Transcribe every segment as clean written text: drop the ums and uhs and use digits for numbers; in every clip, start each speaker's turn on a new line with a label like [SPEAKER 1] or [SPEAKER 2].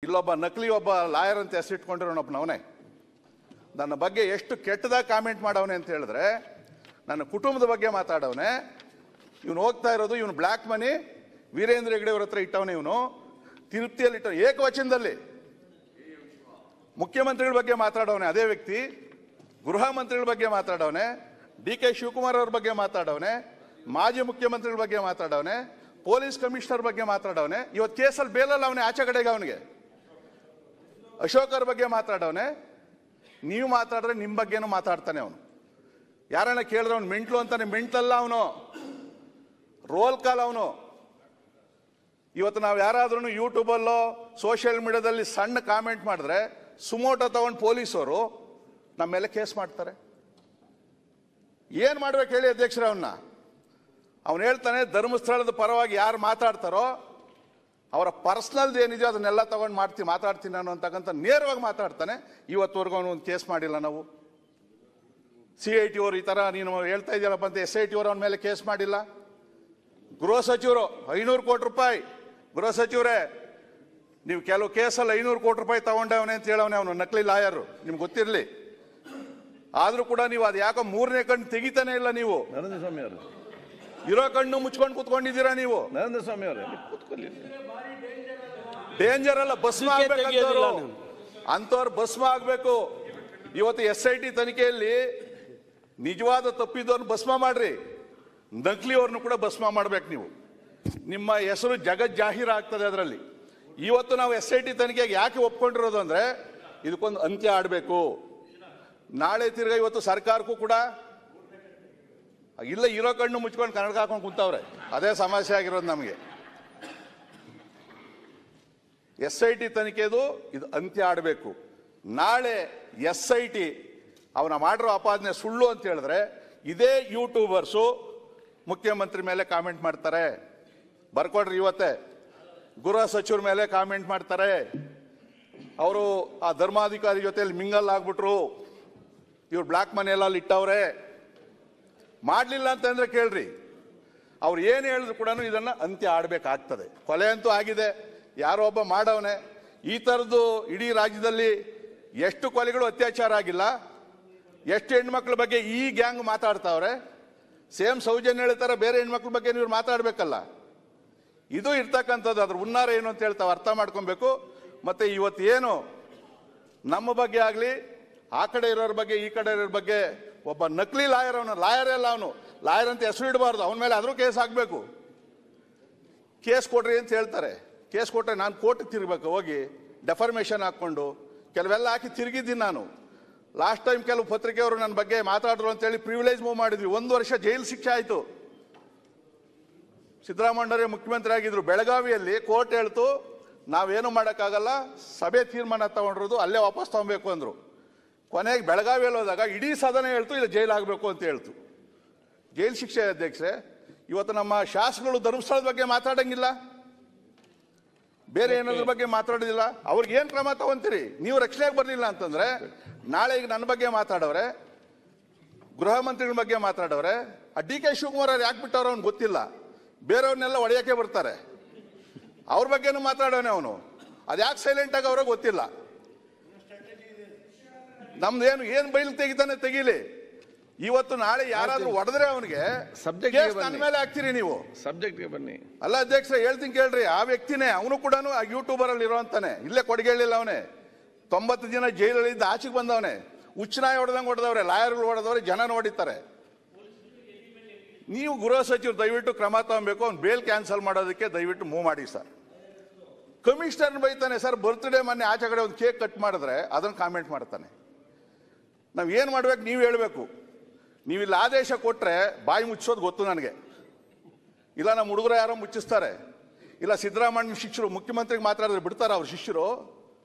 [SPEAKER 1] ಇಲ್ಲೊಬ್ಬ ನಕಲಿ ಒಬ್ಬ ಲಾಯರ್ ಅಂತ ಹೆಸರಿಟ್ಕೊಂಡಿರೋನೊಬ್ಬನವನೇ ನನ್ನ ಬಗ್ಗೆ ಎಷ್ಟು ಕೆಟ್ಟದಾಗಿ ಕಾಮೆಂಟ್ ಮಾಡವನೆ ಅಂತ ಹೇಳಿದ್ರೆ ನನ್ನ ಕುಟುಂಬದ ಬಗ್ಗೆ ಮಾತಾಡವನೆ. ಇವನು ಹೋಗ್ತಾ ಇರೋದು ಇವನು ಬ್ಲ್ಯಾಕ್ ಮನಿ ವೀರೇಂದ್ರ ಹೆಗ್ಡೆ ಅವ್ರ ಹತ್ರ ಇಟ್ಟವನೇ. ಇವನು ತಿರುಪ್ತಿಯಲ್ಲಿ ಇಟ್ಟ ಏಕವಚನದಲ್ಲಿ ಮುಖ್ಯಮಂತ್ರಿಗಳ ಬಗ್ಗೆ ಮಾತಾಡವನೆ. ಅದೇ ವ್ಯಕ್ತಿ ಗೃಹ ಮಂತ್ರಿಗಳ ಬಗ್ಗೆ ಮಾತಾಡವನೆ, DK ಶಿವಕುಮಾರ್ ಅವ್ರ ಬಗ್ಗೆ ಮಾತಾಡವನೆ, ಮಾಜಿ ಮುಖ್ಯಮಂತ್ರಿಗಳ ಬಗ್ಗೆ ಮಾತಾಡವನೆ, ಪೊಲೀಸ್ ಕಮಿಷನರ್ ಬಗ್ಗೆ ಮಾತಾಡವನೆ. ಇವತ್ತು ಕೇಸಲ್ಲಿ ಬೇಲಲ್ಲ ಅವನೇ, ಆಚೆ ಕಡೆಗೆ ಅವನಿಗೆ ಅಶೋಕ್ ಅವ್ರ ಬಗ್ಗೆ ಮಾತಾಡವನೆ. ನೀವು ಮಾತಾಡಿದ್ರೆ ನಿಮ್ಮ ಬಗ್ಗೆನೂ ಮಾತಾಡ್ತಾನೆ ಅವನು. ಯಾರನ್ನ ಕೇಳಿದ್ರೆ ಅವ್ನು ಮೆಂಟ್ಲು ಅಂತಾನೆ. ಮೆಂಟ್ಲಲ್ಲ ಅವನು, ರೋಲ್ ಕಾಲ್ ಅವನು. ಇವತ್ತು ನಾವು ಯಾರಾದ್ರೂ ಯೂಟ್ಯೂಬಲ್ಲೋ ಸೋಷಿಯಲ್ ಮೀಡಿಯಾದಲ್ಲಿ ಸಣ್ಣ ಕಾಮೆಂಟ್ ಮಾಡಿದ್ರೆ ಸುಮೋಟೋ ತಗೊಂಡು ಪೊಲೀಸರು ನಮ್ಮ ಮೇಲೆ ಕೇಸ್ ಮಾಡ್ತಾರೆ. ಏನ್ ಮಾಡ್ಬೇಕು ಹೇಳಿ ಅಧ್ಯಕ್ಷರ? ಅವನು ಹೇಳ್ತಾನೆ ಧರ್ಮಸ್ಥಳದ ಪರವಾಗಿ ಯಾರು ಮಾತಾಡ್ತಾರೋ ಅವರ ಪರ್ಸನಲ್ ಏನಿದೆಯೋ ಅದನ್ನೆಲ್ಲ ತಗೊಂಡು ಮಾತಾಡ್ತೀನಿ ನಾನು ಅಂತಕ್ಕಂಥ ನೇರವಾಗಿ ಮಾತಾಡ್ತಾನೆ. ಇವತ್ತುವರೆಗೂ ಅವನು ಒಂದು ಕೇಸ್ ಮಾಡಿಲ್ಲ. ನಾವು CIT ಅವರು ಈ ತರ ನೀನು ಹೇಳ್ತಾ ಇದೆಯಲ್ಲಪ್ಪ ಅಂತ SIT ಅವರು ಅವನ ಮೇಲೆ ಕೇಸ್ ಮಾಡಿಲ್ಲ. ಗೃಹ ಸಚಿವರು 500 ಕೋಟಿ ರೂಪಾಯಿ, ಗೃಹ ಸಚಿವರೇ ನೀವು ಕೆಲವು ಕೇಸಲ್ಲಿ 500 ಕೋಟಿ ರೂಪಾಯಿ ತಗೊಂಡವನೆ ಅಂತ ಹೇಳವನೆ ಅವನು, ನಕಲಿ ಲಾಯರ್. ನಿಮ್ಗೆ ಗೊತ್ತಿರಲಿ. ಆದ್ರೂ ಕೂಡ ನೀವು ಅದು ಯಾಕೋ ಮೂರನೇ ಕಣ್ಣು ತೆಗಿತಾನೆ ಇಲ್ಲ. ನೀವು
[SPEAKER 2] ನರೇಂದ್ರ ಸ್ವಾಮಿ ಅವರು
[SPEAKER 1] ಇರೋ ಕಣ್ಣು ಮುಚ್ಕೊಂಡು ಕೂತ್ಕೊಂಡಿದ್ದೀರಾ ನೀವು.
[SPEAKER 2] ನರೇಂದ್ರ ಸ್ವಾಮಿ ಅವರೇ ಕೂತ್ಕೊಳ್ಳಿ.
[SPEAKER 1] ಡೇಂಜರ್ ಅಲ್ಲ, ಭಸ್ಮ ಆಗ್ಬೇಕಂತವ್ರು ಅಂತವ್ರು ಭಸ್ಮ ಆಗ್ಬೇಕು. ಇವತ್ತು SIT ತನಿಖೆಯಲ್ಲಿ ನಿಜವಾದ ತಪ್ಪಿದವ್ರನ್ನ ಭಸ್ಮ ಮಾಡ್ರಿ, ನಕಲಿ ಅವ್ರನ್ನು ಕೂಡ ಭಸ್ಮ ಮಾಡ್ಬೇಕು. ನೀವು ನಿಮ್ಮ ಹೆಸರು ಜಗತ್ ಜಾಹೀರ್ ಆಗ್ತದೆ ಅದರಲ್ಲಿ. ಇವತ್ತು ನಾವು SIT ತನಿಖೆಗೆ ಯಾಕೆ ಒಪ್ಕೊಂಡಿರೋದು ಅಂದ್ರೆ ಇದಕ್ಕೊಂದು ಅಂತ್ಯ ಆಡಬೇಕು. ನಾಳೆ ತಿರ್ಗಾ ಇವತ್ತು ಸರ್ಕಾರಕ್ಕೂ ಕೂಡ ಇಲ್ಲ, ಇರೋ ಕಣ್ಣು ಮುಚ್ಕೊಂಡು ಕನ್ನಡ ಹಾಕೊಂಡು ಕುಂತವ್ರೆ. ಅದೇ ಸಮಸ್ಯೆ ಆಗಿರೋದು ನಮಗೆ. SIT ತನಿಖೆದು ಇದು ಅಂತ್ಯ ಆಡಬೇಕು. ನಾಳೆ SIT ಅವನ ಮಾಡಿರೋ ಆಪಾದನೆ ಸುಳ್ಳು ಅಂತ ಹೇಳಿದ್ರೆ ಇದೇ ಯೂಟ್ಯೂಬರ್ಸು ಮುಖ್ಯಮಂತ್ರಿ ಮೇಲೆ ಕಾಮೆಂಟ್ ಮಾಡ್ತಾರೆ. ಬರ್ಕೊಡ್ರಿ ಇವತ್ತೇ. ಗೃಹ ಸಚಿವರ ಮೇಲೆ ಕಾಮೆಂಟ್ ಮಾಡ್ತಾರೆ. ಅವರು ಆ ಧರ್ಮಾಧಿಕಾರಿ ಜೊತೆಯಲ್ಲಿ ಮಿಂಗಲ್ ಆಗ್ಬಿಟ್ರು, ಇವ್ರು ಬ್ಲ್ಯಾಕ್ ಮನೆಯಲ್ಲಿ ಇಟ್ಟವ್ರೆ. ಮಾಡಲಿಲ್ಲ ಅಂತಂದ್ರೆ ಕೇಳ್ರಿ, ಅವ್ರು ಏನು ಹೇಳಿದ್ರು ಕೂಡ ಇದನ್ನ ಅಂತ್ಯ ಆಡಬೇಕಾಗ್ತದೆ. ಕೊಲೆ ಅಂತೂ ಆಗಿದೆ, ಯಾರೋ ಒಬ್ಬ ಮಾಡವನೆ. ಈ ಥರದ್ದು ಇಡೀ ರಾಜ್ಯದಲ್ಲಿ ಎಷ್ಟು ಕೊಲೆಗಳು ಅತ್ಯಾಚಾರ ಆಗಿಲ್ಲ, ಎಷ್ಟು ಹೆಣ್ಮಕ್ಳ ಬಗ್ಗೆ ಈ ಗ್ಯಾಂಗ್ ಮಾತಾಡ್ತಾವ್ರೆ. ಸೇಮ್ ಸೌಜನ್ಯ ಹೇಳ್ತಾರೆ, ಬೇರೆ ಹೆಣ್ಮಕ್ಳ ಬಗ್ಗೆ ನೀವು ಮಾತಾಡ್ಬೇಕಲ್ಲ. ಇದು ಇರ್ತಕ್ಕಂಥದ್ದು. ಅದ್ರ ಹುನ್ನಾರ ಏನು ಅಂತ ಹೇಳ್ತಾವೆ, ಅರ್ಥ ಮಾಡ್ಕೊಬೇಕು. ಮತ್ತೆ ಇವತ್ತು ಏನು ನಮ್ಮ ಬಗ್ಗೆ ಆಗಲಿ, ಆ ಕಡೆ ಇರೋರ ಬಗ್ಗೆ ಈ ಕಡೆ ಇರೋರ ಬಗ್ಗೆ ಒಬ್ಬ ನಕಲಿ ಲಾಯರ್, ಅವನು ಲಾಯರ್ ಅಲ್ಲ, ಅವನು ಲಾಯರ್ ಅಂತ ಹೆಸರು ಇಡಬಾರ್ದು. ಅವನ ಮೇಲೆ ಆದರೂ ಕೇಸ್ ಆಗಬೇಕು. ಕೇಸ್ ಕೊಡ್ರಿ ಅಂತ ಹೇಳ್ತಾರೆ. ಕೇಸ್ ಕೊಟ್ಟರೆ ನಾನು ಕೋರ್ಟಿಗೆ ತಿರುಗಬೇಕು, ಹೋಗಿ ಡೆಫರ್ಮೇಷನ್ ಹಾಕ್ಕೊಂಡು ಕೆಲವೆಲ್ಲ ಹಾಕಿ ತಿರುಗಿದ್ದೀನಿ ನಾನು. ಲಾಸ್ಟ್ ಟೈಮ್ ಕೆಲವು ಪತ್ರಿಕೆಯವರು ನನ್ನ ಬಗ್ಗೆ ಮಾತಾಡಿದ್ರು ಅಂತೇಳಿ ಪ್ರಿವಿಲೇಜ್ ಮೂವ್ ಮಾಡಿದ್ವಿ. 1 ವರ್ಷ ಜೈಲು ಶಿಕ್ಷೆ ಆಯಿತು. ಸಿದ್ದರಾಮಯ್ಯರೇ ಮುಖ್ಯಮಂತ್ರಿ ಆಗಿದ್ರು. ಬೆಳಗಾವಿಯಲ್ಲಿ ಕೋರ್ಟ್ ಹೇಳ್ತು ನಾವೇನು ಮಾಡೋಕ್ಕಾಗಲ್ಲ, ಸಭೆ ತೀರ್ಮಾನ ತಗೊಂಡಿರೋದು ಅಲ್ಲೇ ವಾಪಸ್ ತಗೊಬೇಕು ಅಂದರು. ಕೊನೆಗೆ ಬೆಳಗಾವಿಯಲ್ಲಿ ಹೋದಾಗ ಇಡೀ ಸದನ ಹೇಳ್ತು ಇಲ್ಲ ಜೈಲು ಆಗಬೇಕು ಅಂತ ಹೇಳ್ತು. ಜೈಲು ಶಿಕ್ಷೆ ಅಧ್ಯಕ್ಷರೇ. ಇವತ್ತು ನಮ್ಮ ಶಾಸಕರು ಧರ್ಮಸ್ಥಳದ ಬಗ್ಗೆ ಮಾತಾಡಂಗಿಲ್ಲ, ಬೇರೆ ಏನಾದ್ರ ಬಗ್ಗೆ ಮಾತಾಡೋದಿಲ್ಲ. ಅವ್ರಿಗೆ ಏನು ಕ್ರಮ ತಗೊಂತೀರಿ? ನೀವು ರಕ್ಷಣೆಗೆ ಬರಲಿಲ್ಲ ಅಂತಂದ್ರೆ ನಾಳೆ ಈಗ ನನ್ನ ಬಗ್ಗೆ ಮಾತಾಡೋರೆ, ಗೃಹ ಮಂತ್ರಿಗಳ ಬಗ್ಗೆ ಮಾತಾಡೋರೆ. ಆ DK ಶಿವಕುಮಾರ್ ಅವ್ರು ಯಾಕೆ ಬಿಟ್ಟವ್ರು ಅವ್ನು ಗೊತ್ತಿಲ್ಲ. ಬೇರೆಯವ್ರನ್ನೆಲ್ಲ ಹೊಡೆಯೋಕೆ ಬರ್ತಾರೆ. ಅವ್ರ ಬಗ್ಗೆನೂ ಮಾತಾಡೋನೆ ಅವನು. ಅದು ಯಾಕೆ ಸೈಲೆಂಟ್ ಆಗಿ ಅವ್ರಿಗೆ ಗೊತ್ತಿಲ್ಲ. ನಮ್ದೇನು ಏನು ಬೈಲ್ ತೆಗಿತಾನೆ ತೆಗೀಲಿ. ಇವತ್ತು ನಾಳೆ ಯಾರಾದ್ರೂ ಹೊಡೆದ್ರೆ ಅವನಿಗೆ ಸಬ್ಜೆಕ್ಟ್ ನನ್ನ ಮೇಲೆ ಹಾಕ್ತೀರಿ ನೀವು.
[SPEAKER 2] ಸಬ್ಜೆಕ್ಟ್ಗೆ ಬನ್ನಿ.
[SPEAKER 1] ಅಲ್ಲ ಅಧ್ಯಕ್ಷ, ಹೇಳ್ತೀನಿ ಕೇಳ್ರಿ. ಆ ವ್ಯಕ್ತಿನೇ, ಅವನು ಕೂಡ ಯೂಟ್ಯೂಬರ್ ಅಲ್ಲಿ ಇರೋಂತಾನೆ. ಇಲ್ಲೇ ಕೊಡಗೇಳಿಲ್ಲ ಅವನೇ. 90 ದಿನ ಜೈಲಲ್ಲಿದ್ದ ಆಚೆಗೆ ಬಂದವನೇ. ಹುಚ್ಚನಾಯಿ ಹೊಡೆದಂಗೆ ಹೊಡೆದವ್ರೆ, ಲಾಯರ್ಗಳು ಹೊಡೆದವ್ರೆ, ಜನ ನೋಡಿತಾರೆ. ನೀವು ಗೃಹ ಸಚಿವರು ದಯವಿಟ್ಟು ಕ್ರಮ ತಗೊಬೇಕು. ಅವ್ನು ಬೇಲ್ ಕ್ಯಾನ್ಸಲ್ ಮಾಡೋದಕ್ಕೆ ದಯವಿಟ್ಟು ಮೂವ್ ಮಾಡಿ ಸರ್. ಕಮಿಷನರ್ ಬೈತಾನೆ ಸರ್, ಬರ್ತ್ಡೇ ಮೊನ್ನೆ ಆಚೆ ಕಡೆ ಒಂದು ಕೇಕ್ ಕಟ್ ಮಾಡಿದ್ರೆ ಅದನ್ನು ಕಾಮೆಂಟ್ ಮಾಡ್ತಾನೆ. ನಾವು ಏನು ಮಾಡ್ಬೇಕು ನೀವು ಹೇಳಬೇಕು. ನೀವು ಇಲ್ಲಿ ಆದೇಶ ಕೊಟ್ಟರೆ ಬಾಯಿ ಮುಚ್ಚೋದು ಗೊತ್ತು ನನಗೆ. ಇಲ್ಲ ನಮ್ಮ ಹುಡುಗರು ಯಾರೋ ಮುಚ್ಚಿಸ್ತಾರೆ. ಇಲ್ಲ ಸಿದ್ದರಾಮಯ್ಯ ಶಿಷ್ಯರು ಮುಖ್ಯಮಂತ್ರಿಗೆ ಮಾತಾಡಿದ್ರೆ ಬಿಡ್ತಾರೆ ಅವ್ರ ಶಿಷ್ಯರು,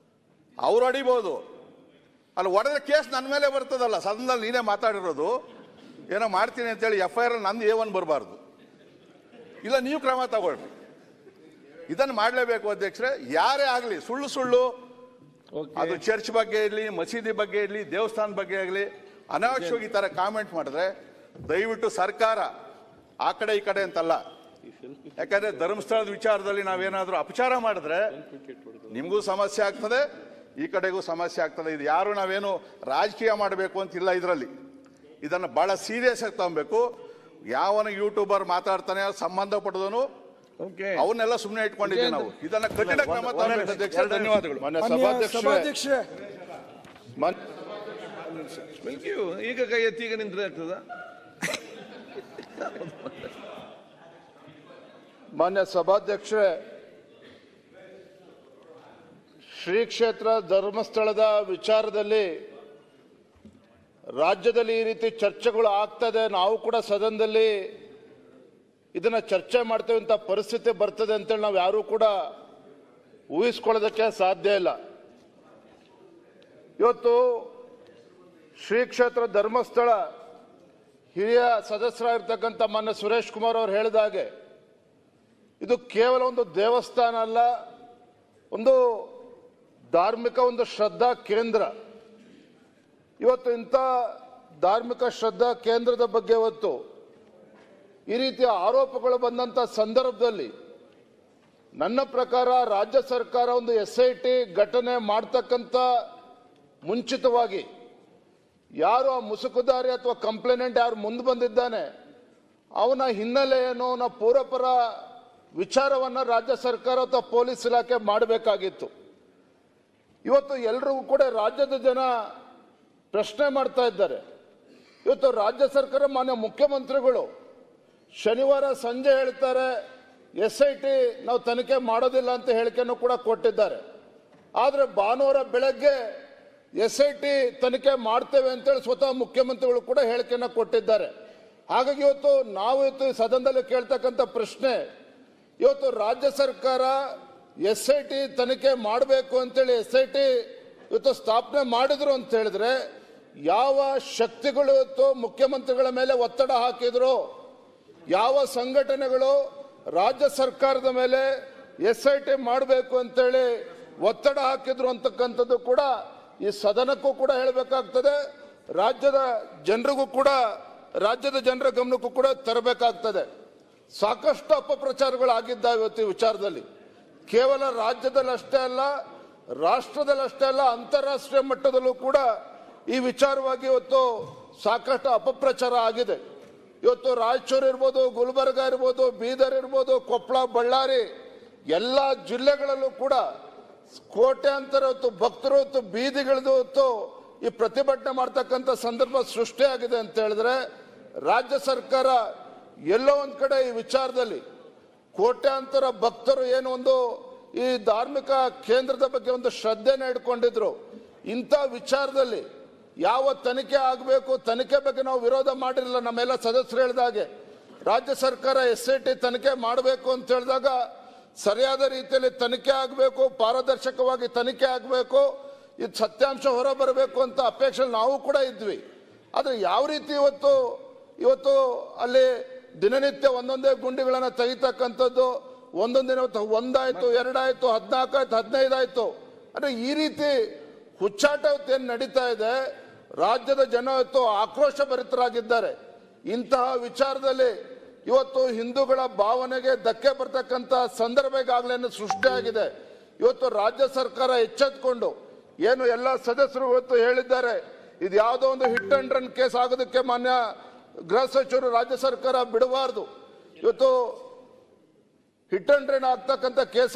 [SPEAKER 1] ಅವ್ರು ಹೊಡಿಬೋದು. ಅಲ್ಲಿ ಹೊಡೆದ ಕೇಸ್ ನನ್ನ ಮೇಲೆ ಬರ್ತದಲ್ಲ, ಸದನದಲ್ಲಿ ನೀನೇ ಮಾತಾಡಿರೋದು ಏನೋ ಮಾಡ್ತೀನಿ ಅಂತೇಳಿ FIR ನಂದು A1 ಬರಬಾರ್ದು. ಇಲ್ಲ ನೀವು ಕ್ರಮ ತಗೊಳ್ರಿ. ಇದನ್ನು ಮಾಡಲೇಬೇಕು ಅಧ್ಯಕ್ಷರೇ. ಯಾರೇ ಆಗಲಿ ಸುಳ್ಳು ಸುಳ್ಳು, ಅದು ಚರ್ಚ್ ಬಗ್ಗೆ ಇರಲಿ, ಮಸೀದಿ ಬಗ್ಗೆ ಇರಲಿ, ದೇವಸ್ಥಾನ ಬಗ್ಗೆ ಆಗಲಿ, ಅನಾವಶ್ಯವಾಗಿ ಈ ಥರ ಕಾಮೆಂಟ್ ಮಾಡಿದ್ರೆ ದಯವಿಟ್ಟು ಸರ್ಕಾರ ಆ ಕಡೆ ಈ ಕಡೆ ಅಂತಲ್ಲ, ಯಾಕಂದ್ರೆ ಧರ್ಮಸ್ಥಳದ ವಿಚಾರದಲ್ಲಿ ನಾವೇನಾದ್ರೂ ಅಪಚಾರ ಮಾಡಿದ್ರೆ ನಿಮಗೂ ಸಮಸ್ಯೆ ಆಗ್ತದೆ, ಈ ಕಡೆಗೂ ಸಮಸ್ಯೆ ಆಗ್ತದೆ. ಇದು ಯಾರು ನಾವೇನು ರಾಜಕೀಯ ಮಾಡಬೇಕು ಅಂತಿಲ್ಲ. ಇದರಲ್ಲಿ ಇದನ್ನು ಬಹಳ ಸೀರಿಯಸ್ ಆಗಿ ತಗೊಬೇಕು. ಯಾವನ ಯೂಟ್ಯೂಬರ್ ಮಾತಾಡ್ತಾನೆ ಸಂಬಂಧಪಟ್ಟದನು ಅವನ್ನೆಲ್ಲ ಸುಮ್ಮನೆ ಇಟ್ಕೊಂಡಿದ್ದೀವಿ ನಾವು. ಇದನ್ನ ಕಠಿಣ ಕ್ರಮ ತಗೊಬೇಕು ಅಧ್ಯಕ್ಷ. ಧನ್ಯವಾದಗಳು.
[SPEAKER 3] ಸಭಾಧ್ಯಕ್ಷರೇ,
[SPEAKER 2] ಈಗ ಕೈ ಎತ್ತಿ ಈಗ ನಿಂತ್ರೆ ಆಗ್ತದ?
[SPEAKER 3] ಮಾನ್ಯ ಸಭಾಧ್ಯಕ್ಷರೇ, ಶ್ರೀ ಕ್ಷೇತ್ರ ಧರ್ಮಸ್ಥಳದ ವಿಚಾರದಲ್ಲಿ ರಾಜ್ಯದಲ್ಲಿ ಈ ರೀತಿ ಚರ್ಚೆಗಳು ಆಗ್ತದೆ, ನಾವು ಕೂಡ ಸದನದಲ್ಲಿ ಇದನ್ನ ಚರ್ಚೆ ಮಾಡ್ತೇವೆ ಅಂತ ಪರಿಸ್ಥಿತಿ ಬರ್ತದೆ ಅಂತೇಳಿ ನಾವು ಯಾರೂ ಕೂಡ ಊಹಿಸ್ಕೊಳ್ಳೋದಕ್ಕೆ ಸಾಧ್ಯ ಇಲ್ಲ. ಇವತ್ತು ಶ್ರೀ ಕ್ಷೇತ್ರ ಧರ್ಮಸ್ಥಳ ಹಿರಿಯ ಸದಸ್ಯರಾಗಿರ್ತಕ್ಕಂಥ ಮಾನ್ಯ ಸುರೇಶ್ ಕುಮಾರ್ ಅವರು ಹೇಳಿದ ಹಾಗೆ ಇದು ಕೇವಲ ಒಂದು ದೇವಸ್ಥಾನ ಅಲ್ಲ, ಒಂದು ಧಾರ್ಮಿಕ ಒಂದು ಶ್ರದ್ಧಾ ಕೇಂದ್ರ. ಇವತ್ತು ಇಂಥ ಧಾರ್ಮಿಕ ಶ್ರದ್ಧಾ ಕೇಂದ್ರದ ಬಗ್ಗೆ ಇವತ್ತು ಈ ರೀತಿಯ ಆರೋಪಗಳು ಬಂದಂಥ ಸಂದರ್ಭದಲ್ಲಿ ನನ್ನ ಪ್ರಕಾರ ರಾಜ್ಯ ಸರ್ಕಾರ ಒಂದು SIT ಘಟನೆ ಮಾಡ್ತಕ್ಕಂಥ ಮುಂಚಿತವಾಗಿ ಯಾರು ಆ ಮುಸುಕುದಾರಿ ಅಥವಾ ಕಂಪ್ಲೇನೆಂಟ್ ಯಾರು ಮುಂದೆ ಬಂದಿದ್ದಾನೆ ಅವನ ಹಿನ್ನೆಲೆ ಏನು, ಅವನ ಪೂರ್ವಪರ ವಿಚಾರವನ್ನು ರಾಜ್ಯ ಸರ್ಕಾರ ಅಥವಾ ಪೊಲೀಸ್ ಇಲಾಖೆ ಮಾಡಬೇಕಾಗಿತ್ತು. ಇವತ್ತು ಎಲ್ರಿಗೂ ಕೂಡ ರಾಜ್ಯದ ಜನ ಪ್ರಶ್ನೆ ಮಾಡ್ತಾ ಇದ್ದಾರೆ. ಇವತ್ತು ರಾಜ್ಯ ಸರ್ಕಾರ ಮಾನ್ಯ ಮುಖ್ಯಮಂತ್ರಿಗಳು ಶನಿವಾರ ಸಂಜೆ ಹೇಳ್ತಾರೆ SIT ನಾವು ತನಿಖೆ ಮಾಡೋದಿಲ್ಲ ಅಂತ ಹೇಳಿಕೆಯನ್ನು ಕೂಡ ಕೊಟ್ಟಿದ್ದಾರೆ. ಆದರೆ ಭಾನುವಾರ ಬೆಳಗ್ಗೆ SIT ತನಿಖೆ ಮಾಡ್ತೇವೆ ಅಂತೇಳಿ ಸ್ವತಃ ಮುಖ್ಯಮಂತ್ರಿಗಳು ಕೂಡ ಹೇಳಿಕೆಯನ್ನು ಕೊಟ್ಟಿದ್ದಾರೆ. ಹಾಗಾಗಿ ಇವತ್ತು ನಾವು ಸದನದಲ್ಲಿ ಕೇಳ್ತಕ್ಕಂಥ ಪ್ರಶ್ನೆ, ಇವತ್ತು ರಾಜ್ಯ ಸರ್ಕಾರ SIT ತನಿಖೆ ಮಾಡಬೇಕು ಅಂತೇಳಿ SIT ಇವತ್ತು ಸ್ಥಾಪನೆ ಮಾಡಿದ್ರು ಅಂತ ಹೇಳಿದ್ರೆ ಯಾವ ಶಕ್ತಿಗಳು ಇವತ್ತು ಮುಖ್ಯಮಂತ್ರಿಗಳ ಮೇಲೆ ಒತ್ತಡ ಹಾಕಿದ್ರು, ಯಾವ ಸಂಘಟನೆಗಳು ರಾಜ್ಯ ಸರ್ಕಾರದ ಮೇಲೆ SIT ಮಾಡಬೇಕು ಅಂತೇಳಿ ಒತ್ತಡ ಹಾಕಿದ್ರು ಅಂತಕ್ಕಂಥದ್ದು ಕೂಡ ಈ ಸದನಕ್ಕೂ ಕೂಡ ಹೇಳಬೇಕಾಗ್ತದೆ, ರಾಜ್ಯದ ಜನರಿಗೂ ಕೂಡ, ರಾಜ್ಯದ ಜನರ ಗಮನಕ್ಕೂ ಕೂಡ ತರಬೇಕಾಗ್ತದೆ. ಸಾಕಷ್ಟು ಅಪಪ್ರಚಾರಗಳಾಗಿದ್ದಾವೆ ಇವತ್ತು ಈ ವಿಚಾರದಲ್ಲಿ. ಕೇವಲ ರಾಜ್ಯದಲ್ಲಷ್ಟೇ ಅಲ್ಲ, ರಾಷ್ಟ್ರದಲ್ಲಷ್ಟೇ ಅಲ್ಲ, ಅಂತಾರಾಷ್ಟ್ರೀಯ ಮಟ್ಟದಲ್ಲೂ ಕೂಡ ಈ ವಿಚಾರವಾಗಿ ಇವತ್ತು ಸಾಕಷ್ಟು ಅಪಪ್ರಚಾರ ಆಗಿದೆ. ಇವತ್ತು ರಾಯಚೂರು ಇರ್ಬೋದು, ಗುಲ್ಬರ್ಗ ಇರ್ಬೋದು, ಬೀದರ್ ಇರ್ಬೋದು, ಕೊಪ್ಪಳ, ಬಳ್ಳಾರಿ ಎಲ್ಲ ಜಿಲ್ಲೆಗಳಲ್ಲೂ ಕೂಡ ಕೋಟ್ಯಾಂತರ ಹೊತ್ತು ಭಕ್ತರು ಹೊತ್ತು ಬೀದಿಗಿಳಿದು ಹೊತ್ತು ಈ ಪ್ರತಿಭಟನೆ ಮಾಡ್ತಕ್ಕಂಥ ಸಂದರ್ಭ ಸೃಷ್ಟಿಯಾಗಿದೆ ಅಂತ ಹೇಳಿದ್ರೆ ರಾಜ್ಯ ಸರ್ಕಾರ ಎಲ್ಲೋ ಒಂದ್ ಕಡೆ ಈ ವಿಚಾರದಲ್ಲಿ ಕೋಟ್ಯಾಂತರ ಭಕ್ತರು ಏನು ಒಂದು ಈ ಧಾರ್ಮಿಕ ಕೇಂದ್ರದ ಬಗ್ಗೆ ಒಂದು ಶ್ರದ್ಧೆನ ಇಟ್ಕೊಂಡಿದ್ರು, ಇಂಥ ವಿಚಾರದಲ್ಲಿ ಯಾವ ತನಿಖೆ ಆಗಬೇಕು, ತನಿಖೆ ಬಗ್ಗೆ ನಾವು ವಿರೋಧ ಮಾಡಿರಲಿಲ್ಲ. ನಮ್ಮೆಲ್ಲ ಸದಸ್ಯರು ಹೇಳಿದಾಗೆ ರಾಜ್ಯ ಸರ್ಕಾರ SIT ತನಿಖೆ ಮಾಡಬೇಕು ಅಂತ ಹೇಳಿದಾಗ ಸರಿಯಾದ ರೀತಿಯಲ್ಲಿ ತನಿಖೆ ಆಗಬೇಕು, ಪಾರದರ್ಶಕವಾಗಿ ತನಿಖೆ ಆಗಬೇಕು, ಇದು ಸತ್ಯಾಂಶ ಹೊರ ಬರಬೇಕು ಅಂತ ಅಪೇಕ್ಷೆ ನಾವು ಕೂಡ ಇದ್ವಿ. ಆದರೆ ಯಾವ ರೀತಿ ಇವತ್ತು ಅಲ್ಲಿ ದಿನನಿತ್ಯ ಒಂದೊಂದೇ ಗುಂಡಿಗಳನ್ನು ತೆಗಿತಕ್ಕಂಥದ್ದು, ಒಂದೊಂದು ದಿನ 1 ಆಯ್ತು, 2 ಆಯ್ತು, 14 ಆಯ್ತು, 15 ಆಯ್ತು, ಅಂದರೆ ಈ ರೀತಿ ಹುಚ್ಚಾಟ ಏನು ನಡೀತಾ ಇದೆ. ರಾಜ್ಯದ ಜನ ಇವತ್ತು ಆಕ್ರೋಶ ಭರಿತರಾಗಿದ್ದಾರೆ. ಇಂತಹ ವಿಚಾರದಲ್ಲಿ ಇವತ್ತು ಹಿಂದೂಗಳ ಭಾವನೆಗೆ ಧಕ್ಕೆ ಬರ್ತಕ್ಕಂಥ ಸಂದರ್ಭ ಈಗಾಗಲೇ ಸೃಷ್ಟಿಯಾಗಿದೆ. ಇವತ್ತು ರಾಜ್ಯ ಸರ್ಕಾರ ಎಚ್ಚೆತ್ತುಕೊಂಡು ಏನು ಎಲ್ಲ ಸದಸ್ಯರು ಇವತ್ತು ಹೇಳಿದ್ದಾರೆ, ಇದು ಯಾವುದೋ ಒಂದು ಹಿಟ್ ಅಂಡ್ ರನ್ ಕೇಸ್ ಆಗೋದಕ್ಕೆ ಮಾನ್ಯ ಗೃಹ ಸಚಿವರು ರಾಜ್ಯ ಸರ್ಕಾರ ಬಿಡಬಾರ್ದು. ಇವತ್ತು ಹಿಟ್ ಅಂಡ್ ರನ್ ಆಗ್ತಕ್ಕಂಥ ಕೇಸ್